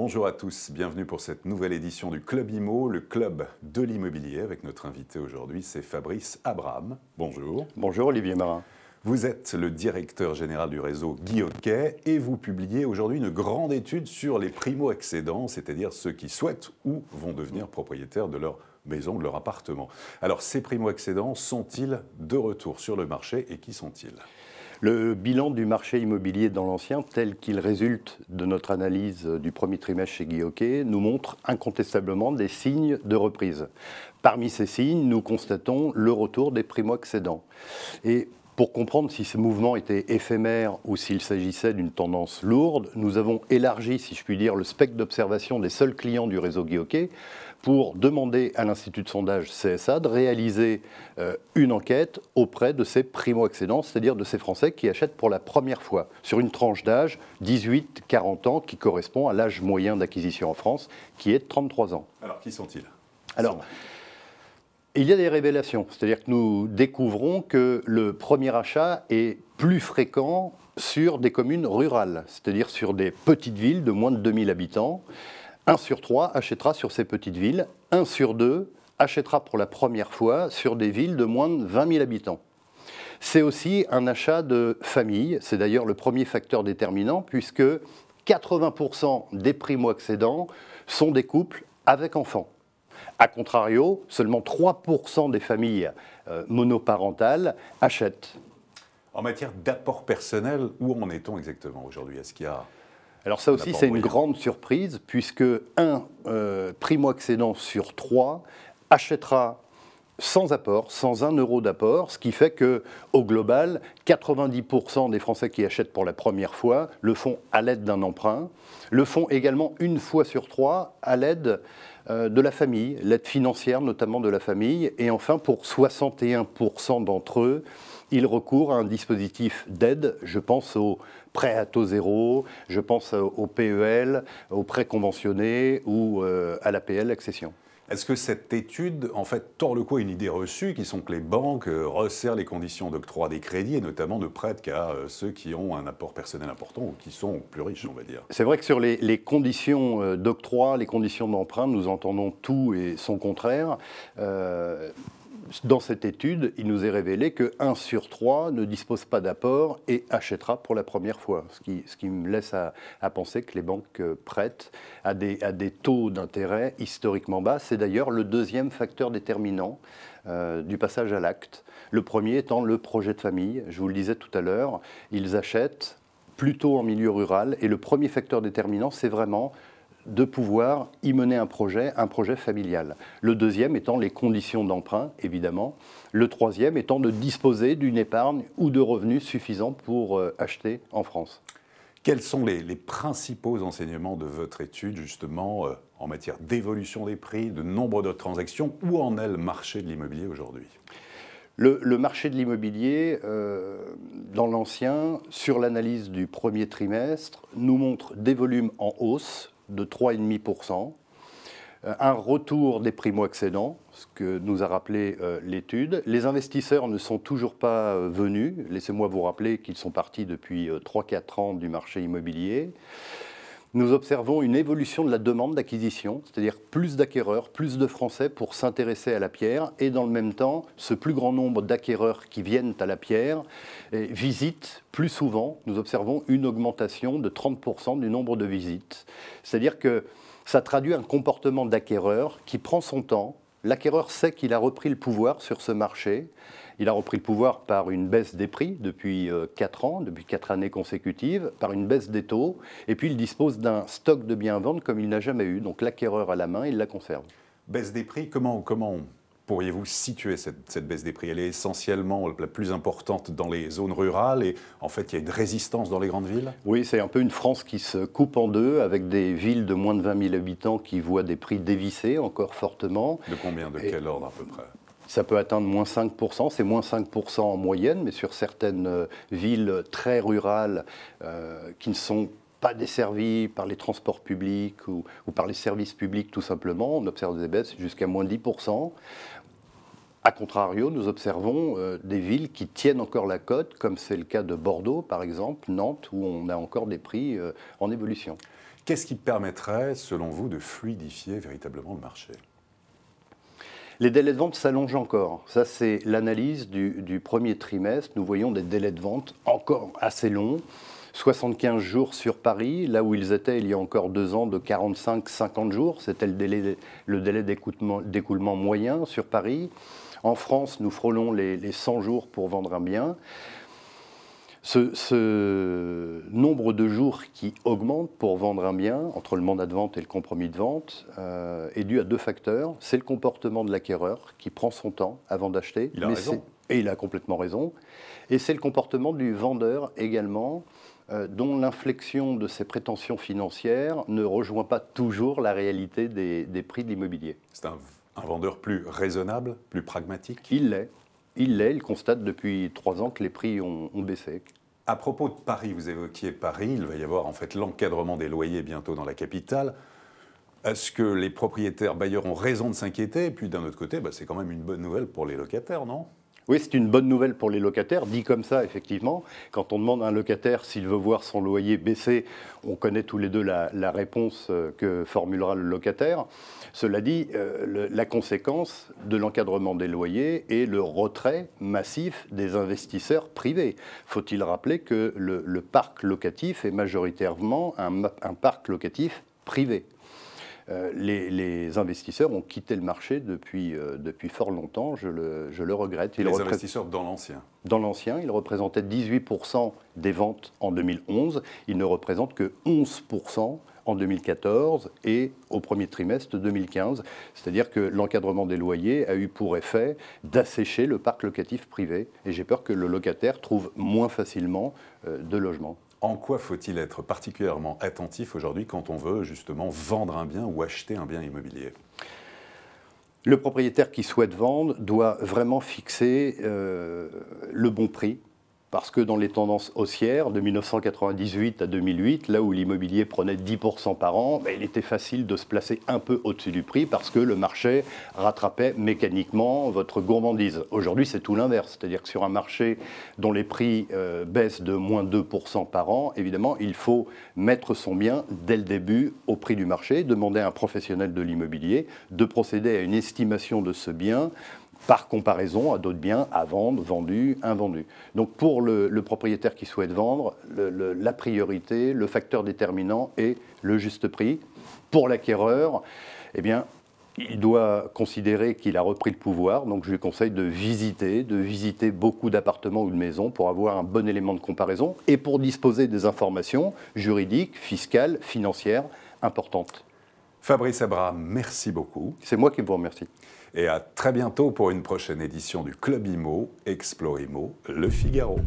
Bonjour à tous, bienvenue pour cette nouvelle édition du Club IMO, le club de l'immobilier, avec notre invité aujourd'hui, c'est Fabrice Abraham. Bonjour. Bonjour Olivier Marin. Vous êtes le directeur général du réseau Guy Hockey et vous publiez aujourd'hui une grande étude sur les primo-accédants, c'est-à-dire ceux qui souhaitent ou vont devenir propriétaires de leur maison, de leur appartement. Alors ces primo-accédants sont-ils de retour sur le marché et qui sont-ils ? Le bilan du marché immobilier dans l'ancien, tel qu'il résulte de notre analyse du premier trimestre chez Guy Hockey, nous montre incontestablement des signes de reprise. Parmi ces signes, nous constatons le retour des primo-accédants. Et pour comprendre si ce mouvement était éphémère ou s'il s'agissait d'une tendance lourde, nous avons élargi, si je puis dire, le spectre d'observation des seuls clients du réseau Guy Hockey pour demander à l'Institut de sondage CSA de réaliser une enquête auprès de ces primo-accédants, c'est-à-dire de ces Français qui achètent pour la première fois, sur une tranche d'âge 18-40 ans, qui correspond à l'âge moyen d'acquisition en France, qui est de 33 ans. Alors, qui sont-ils ? Il y a des révélations, c'est-à-dire que nous découvrons que le premier achat est plus fréquent sur des communes rurales, c'est-à-dire sur des petites villes de moins de 2000 habitants. 1 sur 3 achètera sur ces petites villes, 1 sur 2 achètera pour la première fois sur des villes de moins de 20 000 habitants. C'est aussi un achat de famille, c'est d'ailleurs le premier facteur déterminant, puisque 80% des primo-accédants sont des couples avec enfants. A contrario, seulement 3% des familles monoparentales achètent. En matière d'apport personnel, où en est-on exactement aujourd'hui ? Est-ce qu'il y a... Alors ça aussi, c'est une grande surprise, puisque un primo-accédant sur 3 achètera sans apport, sans 1 euro d'apport, ce qui fait qu'au global, 90% des Français qui achètent pour la première fois le font à l'aide d'un emprunt, le font également 1 fois sur 3 à l'aide de la famille, l'aide financière notamment de la famille, et enfin pour 61% d'entre eux, ils recourent à un dispositif d'aide. Je pense au prêt à taux zéro, je pense au PEL, au prêt conventionné ou à l'APL accession. Est-ce que cette étude, en fait, tord le cou à une idée reçue, qui sont que les banques resserrent les conditions d'octroi des crédits et notamment ne prêtent qu'à ceux qui ont un apport personnel important ou qui sont plus riches, on va dire ? C'est vrai que sur les conditions d'octroi, les conditions d'emprunt, nous entendons tout et son contraire. Dans cette étude, il nous est révélé que 1 sur 3 ne dispose pas d'apport et achètera pour la première fois. Ce qui me laisse à penser que les banques prêtent à des taux d'intérêt historiquement bas. C'est d'ailleurs le deuxième facteur déterminant du passage à l'acte. Le premier étant le projet de famille. Je vous le disais tout à l'heure, ils achètent plutôt en milieu rural. Et le premier facteur déterminant, c'est vraiment de pouvoir y mener un projet familial. Le deuxième étant les conditions d'emprunt, évidemment. Le troisième étant de disposer d'une épargne ou de revenus suffisants pour acheter en France. Quels sont les principaux enseignements de votre étude, justement, en matière d'évolution des prix, de nombre de transactions ? Où en est le marché de l'immobilier aujourd'hui ? Le marché de l'immobilier, dans l'ancien, sur l'analyse du premier trimestre, nous montre des volumes en hausse de 3,5%, un retour des primo-accédants, ce que nous a rappelé l'étude. Les investisseurs ne sont toujours pas venus. Laissez-moi vous rappeler qu'ils sont partis depuis 3-4 ans du marché immobilier. Nous observons une évolution de la demande d'acquisition, c'est-à-dire plus d'acquéreurs, plus de Français pour s'intéresser à la pierre, et dans le même temps, ce plus grand nombre d'acquéreurs qui viennent à la pierre visitent plus souvent. Nous observons une augmentation de 30% du nombre de visites. C'est-à-dire que ça traduit un comportement d'acquéreur qui prend son temps. L'acquéreur sait qu'il a repris le pouvoir sur ce marché. Il a repris le pouvoir par une baisse des prix depuis 4 ans, depuis 4 années consécutives, par une baisse des taux, et puis il dispose d'un stock de biens à vendre comme il n'a jamais eu. Donc l'acquéreur à la main, il la conserve. Baisse des prix, comment pourriez-vous situer cette baisse des prix ? Elle est essentiellement la plus importante dans les zones rurales et en fait il y a une résistance dans les grandes villes ? Oui, c'est un peu une France qui se coupe en deux avec des villes de moins de 20 000 habitants qui voient des prix dévissés encore fortement. De combien ? De quel ordre à peu près ? Ça peut atteindre moins 5%, c'est moins 5% en moyenne, mais sur certaines villes très rurales qui ne sont pas desservies par les transports publics ou par les services publics tout simplement, on observe des baisses jusqu'à moins 10%. A contrario, nous observons des villes qui tiennent encore la cote, comme c'est le cas de Bordeaux par exemple, Nantes, où on a encore des prix en évolution. Qu'est-ce qui permettrait, selon vous, de fluidifier véritablement le marché? Les délais de vente s'allongent encore. Ça, c'est l'analyse du premier trimestre. Nous voyons des délais de vente encore assez longs. 75 jours sur Paris, là où ils étaient il y a encore 2 ans de 45-50 jours. C'était le délai d'écoulement moyen sur Paris. En France, nous frôlons les 100 jours pour vendre un bien. Ce nombre de jours qui augmente pour vendre un bien, entre le mandat de vente et le compromis de vente, est dû à 2 facteurs. C'est le comportement de l'acquéreur qui prend son temps avant d'acheter. Il a raison. Et il a complètement raison. Et c'est le comportement du vendeur également, dont l'inflexion de ses prétentions financières ne rejoint pas toujours la réalité des prix de l'immobilier. C'est un vendeur plus raisonnable, plus pragmatique? Il l'est. Il constate depuis 3 ans que les prix ont baissé. À propos de Paris, vous évoquiez Paris, il va y avoir en fait l'encadrement des loyers bientôt dans la capitale. Est-ce que les propriétaires bailleurs ont raison de s'inquiéter? Et puis d'un autre côté, c'est quand même une bonne nouvelle pour les locataires, non? Oui, c'est une bonne nouvelle pour les locataires, dit comme ça, effectivement. Quand on demande à un locataire s'il veut voir son loyer baisser, on connaît tous les deux la réponse que formulera le locataire. Cela dit, la conséquence de l'encadrement des loyers est le retrait massif des investisseurs privés. Faut-il rappeler que le parc locatif est majoritairement un parc locatif privé. Les investisseurs ont quitté le marché depuis fort longtemps, je le regrette. Les investisseurs dans l'ancien? Dans l'ancien, ils représentaient 18% des ventes en 2011, ils ne représentent que 11% en 2014 et au premier trimestre 2015. C'est-à-dire que l'encadrement des loyers a eu pour effet d'assécher le parc locatif privé. Et j'ai peur que le locataire trouve moins facilement de logement. En quoi faut-il être particulièrement attentif aujourd'hui quand on veut justement vendre un bien ou acheter un bien immobilier? Le propriétaire qui souhaite vendre doit vraiment fixer le bon prix. Parce que dans les tendances haussières, de 1998 à 2008, là où l'immobilier prenait 10% par an, il était facile de se placer un peu au-dessus du prix parce que le marché rattrapait mécaniquement votre gourmandise. Aujourd'hui, c'est tout l'inverse. C'est-à-dire que sur un marché dont les prix baissent de moins 2% par an, évidemment, il faut mettre son bien dès le début au prix du marché, demander à un professionnel de l'immobilier de procéder à une estimation de ce bien par comparaison à d'autres biens à vendre, vendus, invendus. Donc pour le propriétaire qui souhaite vendre, la priorité, le facteur déterminant est le juste prix. Pour l'acquéreur, eh bien, il doit considérer qu'il a repris le pouvoir, donc je lui conseille de visiter beaucoup d'appartements ou de maisons pour avoir un bon élément de comparaison et pour disposer des informations juridiques, fiscales, financières importantes. Fabrice Abraham, merci beaucoup. C'est moi qui vous remercie. Et à très bientôt pour une prochaine édition du Club Imo, Explore Imo, Le Figaro.